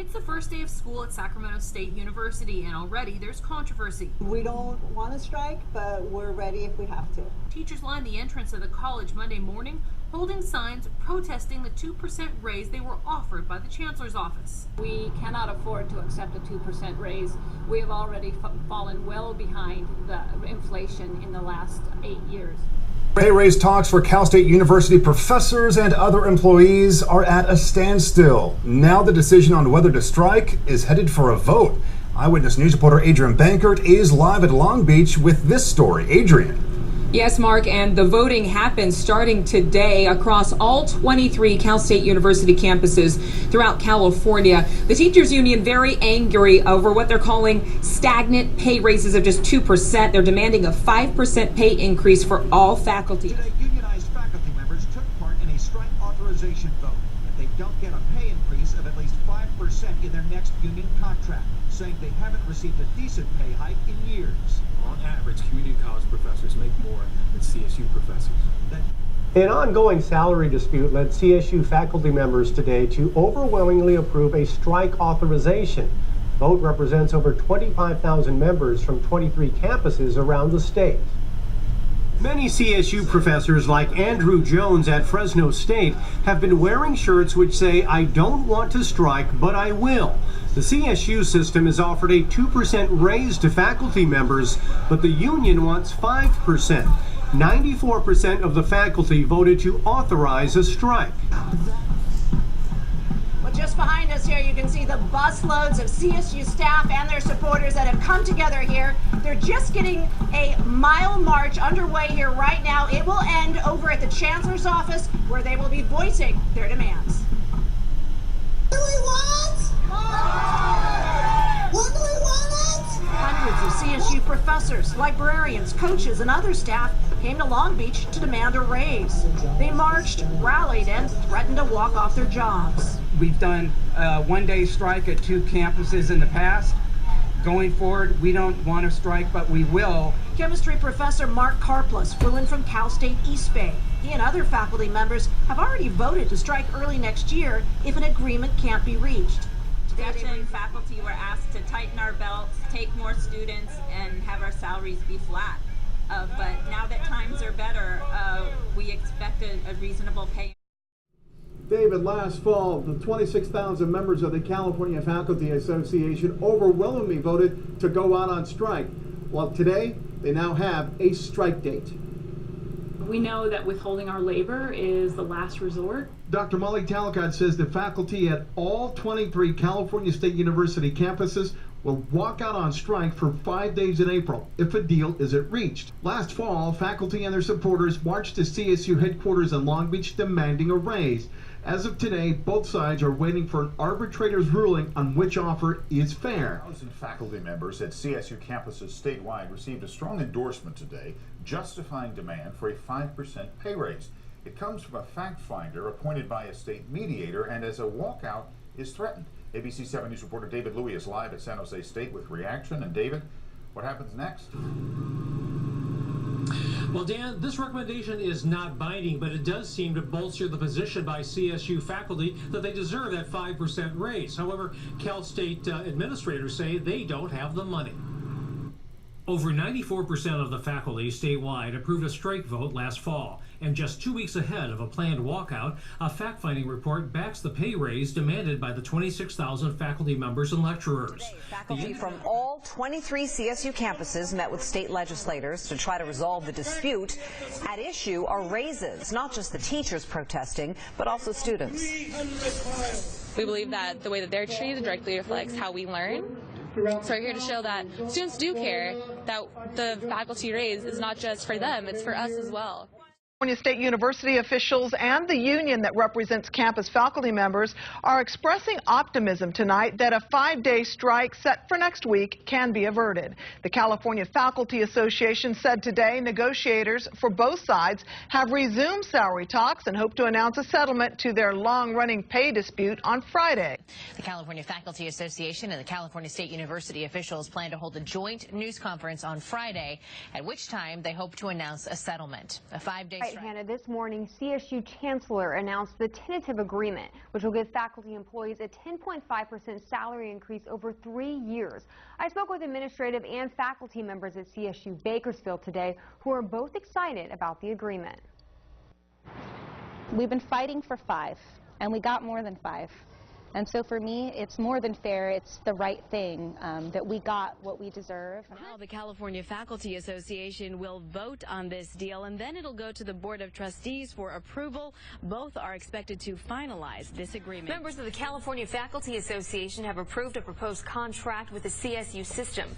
It's the first day of school at Sacramento State University, and already there's controversy. We don't want to strike, but we're ready if we have to. Teachers lined the entrance of the college Monday morning, holding signs protesting the 2% raise they were offered by the chancellor's office. We cannot afford to accept a 2% raise. We have already fallen well behind the inflation in the last 8 years. Pay raise talks for Cal State University professors and other employees are at a standstill. Now the decision on whether to strike is headed for a vote. Eyewitness News reporter Adrian Bankert is live at Long Beach with this story. Adrian. Yes, Mark, and the voting happens starting today across all 23 Cal State University campuses throughout California. The teachers union very angry over what they're calling stagnant pay raises of just 2%. They're demanding a 5% pay increase for all faculty. Today, unionized faculty members took part in a strike authorization vote. If they don't get a pay increase of at least 5% in their next union contract, saying they haven't received a decent pay hike in years. On average, community college professors make more than CSU professors. An ongoing salary dispute led CSU faculty members today to overwhelmingly approve a strike authorization. The vote represents over 25,000 members from 23 campuses around the state. Many CSU professors like Andrew Jones at Fresno State have been wearing shirts which say, "I don't want to strike, but I will." The CSU system has offered a 2% raise to faculty members, but the union wants 5%. 94% of the faculty voted to authorize a strike. Well, just behind us here, you can see the busloads of CSU staff and their supporters that have come together here. They're just getting a mile march underway here right now. It will end over at the chancellor's office, where they will be voicing their demands. What do we want? What do we want? Hundreds of CSU professors, librarians, coaches, and other staff came to Long Beach to demand a raise. They marched, rallied, and threatened to walk off their jobs. We've done a one-day strike at 2 campuses in the past. Going forward, we don't want to strike, but we will. Chemistry professor Mark Karplus flew in from Cal State East Bay. He and other faculty members have already voted to strike early next year if an agreement can't be reached. Today, faculty were asked to tighten our belts, take more students, and have our salaries be flat. But now that times are better, we expect a reasonable pay. David, last fall, the 26,000 members of the California Faculty Association overwhelmingly voted to go out on strike. Well, today, they now have a strike date. We know that withholding our labor is the last resort. Dr. Molly Talcott says the faculty at all 23 California State University campuses will walk out on strike for 5 days in April if a deal isn't reached. Last fall, faculty and their supporters marched to CSU headquarters in Long Beach demanding a raise. As of today, both sides are waiting for an arbitrator's ruling on which offer is fair. 1,000 faculty members at CSU campuses statewide received a strong endorsement today justifying demand for a 5% pay raise. It comes from a fact finder appointed by a state mediator, and as a walkout is threatened. ABC 7 News reporter David Louie is live at San Jose State with reaction. And David, what happens next? Well, Dan, this recommendation is not binding, but it does seem to bolster the position by CSU faculty that they deserve that 5% raise. However, Cal State administrators say they don't have the money. Over 94% of the faculty statewide approved a strike vote last fall, and just 2 weeks ahead of a planned walkout, a fact-finding report backs the pay raise demanded by the 26,000 faculty members and lecturers. Faculty from all 23 CSU campuses met with state legislators to try to resolve the dispute. At issue are raises, not just the teachers protesting, but also students. We believe that the way that they're treated directly reflects how we learn. So we're here to show that students do care, that the faculty raise is not just for them, it's for us as well. California State University officials and the union that represents campus faculty members are expressing optimism tonight that a 5-day strike set for next week can be averted. The California Faculty Association said today negotiators for both sides have resumed salary talks and hope to announce a settlement to their long-running pay dispute on Friday. The California Faculty Association and the California State University officials plan to hold a joint news conference on Friday, at which time they hope to announce a settlement. A 5-day right, Hannah. This morning, CSU Chancellor announced the tentative agreement, which will give faculty employees a 10.5% salary increase over 3 years. I spoke with administrative and faculty members at CSU Bakersfield today who are both excited about the agreement. We've been fighting for 5, and we got more than 5. And so for me, it's more than fair. It's the right thing that we got what we deserve. Now the California Faculty Association will vote on this deal, and then it'll go to the Board of Trustees for approval. Both are expected to finalize this agreement. Members of the California Faculty Association have approved a proposed contract with the CSU system.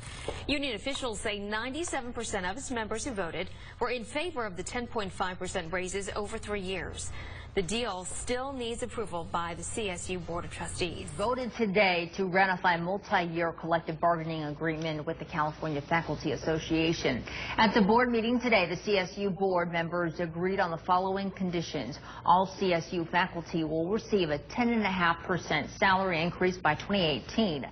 Union officials say 97% of its members who voted were in favor of the 10.5% raises over 3 years. The deal still needs approval by the CSU Board of Trustees. Voted today to ratify a multi-year collective bargaining agreement with the California Faculty Association. At the board meeting today, the CSU board members agreed on the following conditions. All CSU faculty will receive a 10.5% salary increase by 2018.